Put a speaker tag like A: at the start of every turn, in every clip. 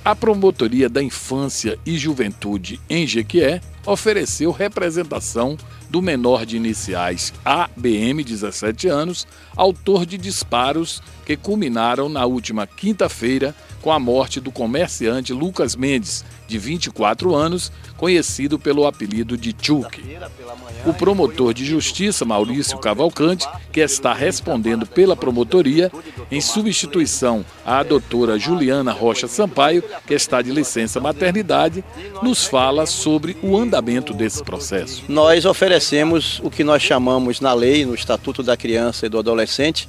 A: A Promotoria da Infância e Juventude em Jequié ofereceu representação do menor de iniciais ABM, 17 anos, autor de disparos que culminaram na última quinta-feira com a morte do comerciante Lucas Mendes, de 24 anos, conhecido pelo apelido de Chuck. O promotor de justiça, Maurício Cavalcante, que está respondendo pela promotoria, em substituição à doutora Juliana Rocha Sampaio, que está de licença maternidade, nos fala sobre o andamento desse processo.
B: Nós oferecemos o que nós chamamos na lei, no Estatuto da Criança e do Adolescente,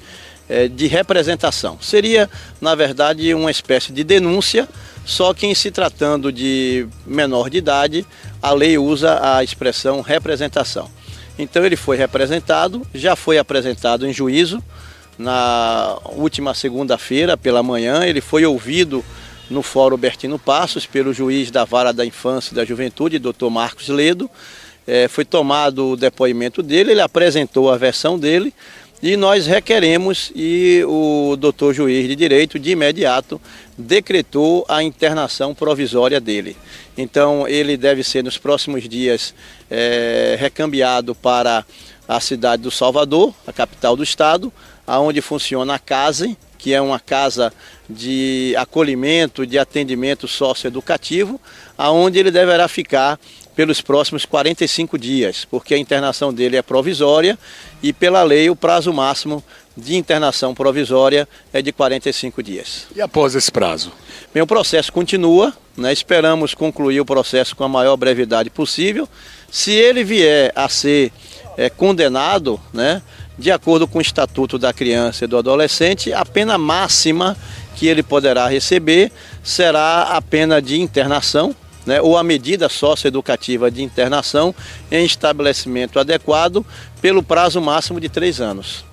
B: de representação. Seria, na verdade, uma espécie de denúncia, só que em se tratando de menor de idade, a lei usa a expressão representação. Então ele foi representado, já foi apresentado em juízo, na última segunda-feira pela manhã, ele foi ouvido no Fórum Bertino Passos pelo juiz da Vara da Infância e da Juventude, Dr. Marcos Ledo. Foi tomado o depoimento dele, ele apresentou a versão dele, e nós requeremos, e o doutor juiz de direito, de imediato, decretou a internação provisória dele. Então, ele deve ser, nos próximos dias, recambiado para a cidade do Salvador, a capital do estado, onde funciona a CASE, que é uma casa de acolhimento, de atendimento socioeducativo, onde ele deverá ficar pelos próximos 45 dias, porque a internação dele é provisória e, pela lei, o prazo máximo de internação provisória é de 45 dias.
A: E após esse prazo?
B: Bem, o processo continua, né? Esperamos concluir o processo com a maior brevidade possível. Se ele vier a ser condenado, né, de acordo com o Estatuto da Criança e do Adolescente, a pena máxima que ele poderá receber será a pena de internação, né, ou a medida socioeducativa de internação em estabelecimento adequado pelo prazo máximo de 3 anos.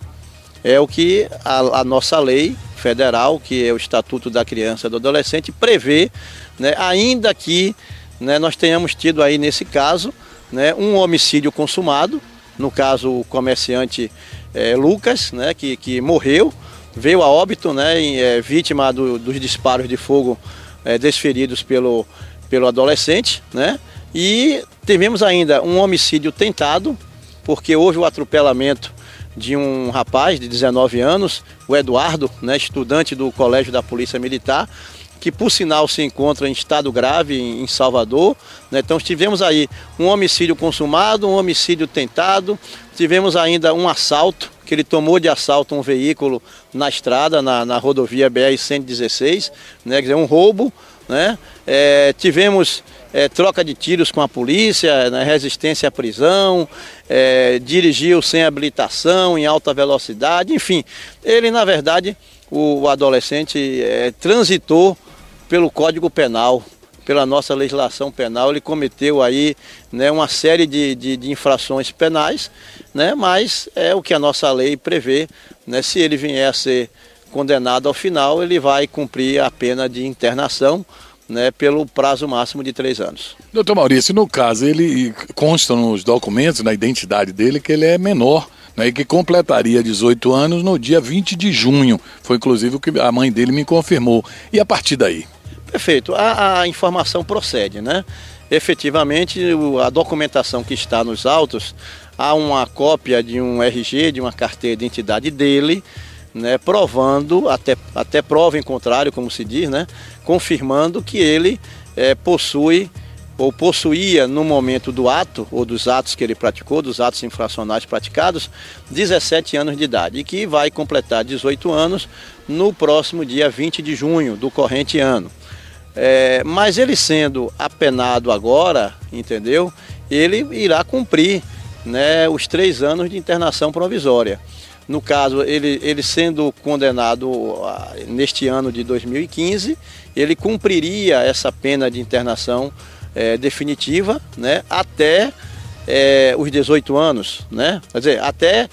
B: É o que a nossa lei federal, que é o Estatuto da Criança e do Adolescente, prevê, né, ainda que, né, nós tenhamos tido aí nesse caso, né, um homicídio consumado, no caso o comerciante Lucas, né, que morreu, veio a óbito, né, vítima dos disparos de fogo desferidos pelo adolescente, né? E tivemos ainda um homicídio tentado, porque houve o atropelamento de um rapaz de 19 anos, o Eduardo, né, estudante do Colégio da Polícia Militar, que por sinal se encontra em estado grave em Salvador, né? Então tivemos aí um homicídio consumado, um homicídio tentado, tivemos ainda um assalto, que ele tomou de assalto um veículo na estrada, na rodovia BR-116, né? Quer dizer, um roubo, né? Tivemos troca de tiros com a polícia, né? Resistência à prisão, dirigiu sem habilitação, em alta velocidade, enfim, ele na verdade, o adolescente transitou pelo Código Penal, pela nossa legislação penal, ele cometeu aí, né, uma série de infrações penais, né? Mas é o que a nossa lei prevê, né? Se ele vier a ser condenado ao final, ele vai cumprir a pena de internação, né, pelo prazo máximo de 3 anos.
A: Doutor Maurício, no caso, ele consta nos documentos, na identidade dele, que ele é menor, né, e que completaria 18 anos no dia 20 de junho. Foi inclusive o que a mãe dele me confirmou. E a partir daí?
B: Perfeito. A informação procede, né? Efetivamente, a documentação que está nos autos, há uma cópia de um RG, de uma carteira de identidade dele, né, provando, até prova em contrário, como se diz, né, confirmando que ele possui ou possuía no momento do ato, ou dos atos que ele praticou, dos atos infracionais praticados, 17 anos de idade, e que vai completar 18 anos no próximo dia 20 de junho do corrente ano. Mas ele sendo apenado agora, entendeu? Ele irá cumprir, né, os 3 anos de internação provisória. No caso, ele sendo condenado neste ano de 2015, ele cumpriria essa pena de internação definitiva, né, até os 18 anos, né? Quer dizer, até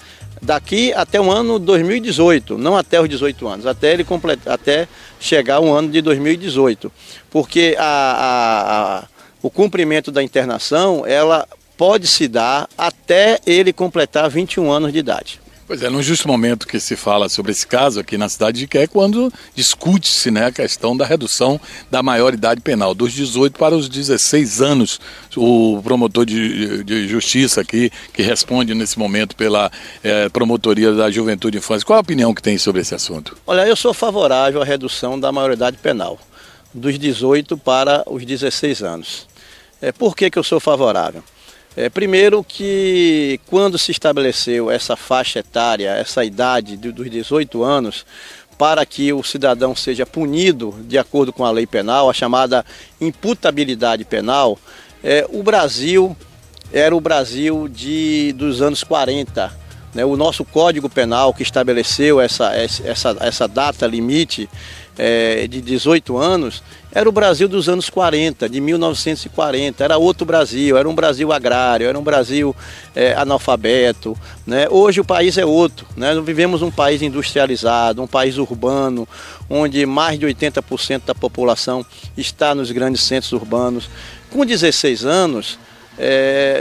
B: o ano 2018, não até os 18 anos, até chegar o ano de 2018, porque o cumprimento da internação, ela pode se dar até ele completar 21 anos de idade.
A: Pois é, no justo momento que se fala sobre esse caso aqui na cidade de Iqué, é quando discute-se, né, a questão da redução da maioridade penal, dos 18 para os 16 anos. O promotor de justiça aqui, que responde nesse momento pela Promotoria da Juventude e Infância, qual a opinião que tem sobre esse assunto?
B: Olha, eu sou favorável à redução da maioridade penal, dos 18 para os 16 anos. Por que eu sou favorável? Primeiro que quando se estabeleceu essa faixa etária, essa idade dos 18 anos, para que o cidadão seja punido de acordo com a lei penal, a chamada imputabilidade penal, o Brasil era o Brasil dos anos 40. Né? O nosso Código Penal que estabeleceu essa data limite de 18 anos, era o Brasil dos anos 40, de 1940, era outro Brasil, era um Brasil agrário, era um Brasil analfabeto, né? Hoje o país é outro, né? Nós vivemos um país industrializado, um país urbano, onde mais de 80% da população está nos grandes centros urbanos. Com 16 anos,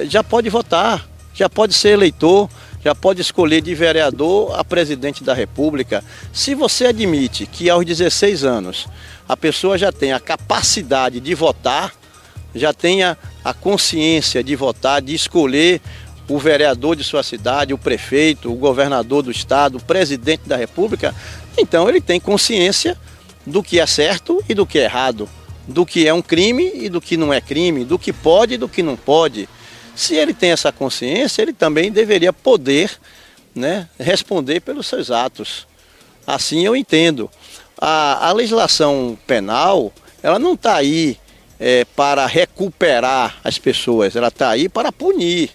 B: já pode votar, já pode ser eleitor, já pode escolher de vereador a presidente da República. Se você admite que aos 16 anos a pessoa já tem a capacidade de votar, já tenha a consciência de votar, de escolher o vereador de sua cidade, o prefeito, o governador do estado, o presidente da República, então ele tem consciência do que é certo e do que é errado, do que é um crime e do que não é crime, do que pode e do que não pode. Se ele tem essa consciência, ele também deveria poder, né, responder pelos seus atos. Assim eu entendo. A legislação penal, ela não está aí para recuperar as pessoas, ela está aí para punir.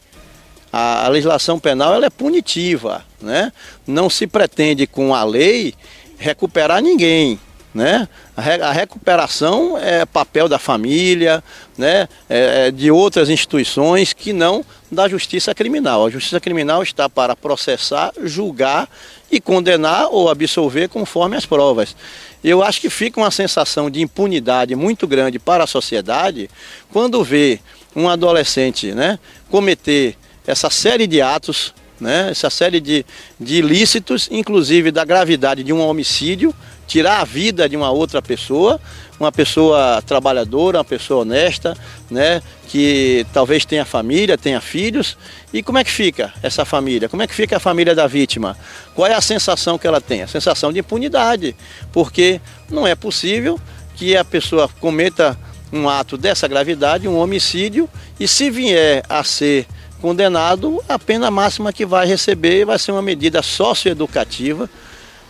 B: A legislação penal ela é punitiva, né? Não se pretende com a lei recuperar ninguém. Né? A recuperação é papel da família, né? De outras instituições que não da justiça criminal. A justiça criminal está para processar, julgar e condenar ou absolver conforme as provas. Eu acho que fica uma sensação de impunidade muito grande para a sociedade quando vê um adolescente, né, cometer essa série de atos, né, essa série de ilícitos, inclusive da gravidade de um homicídio, tirar a vida de uma outra pessoa, uma pessoa trabalhadora, uma pessoa honesta, né, que talvez tenha família, tenha filhos. E como é que fica essa família? Como é que fica a família da vítima? Qual é a sensação que ela tem? A sensação de impunidade, porque não é possível que a pessoa cometa um ato dessa gravidade, um homicídio, e se vier a ser condenado, a pena máxima que vai receber vai ser uma medida socioeducativa,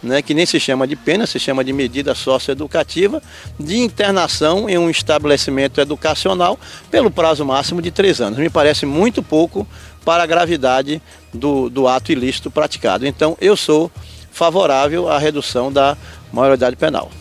B: né, que nem se chama de pena, se chama de medida socioeducativa, de internação em um estabelecimento educacional pelo prazo máximo de 3 anos. Me parece muito pouco para a gravidade do ato ilícito praticado. Então, eu sou favorável à redução da maioridade penal.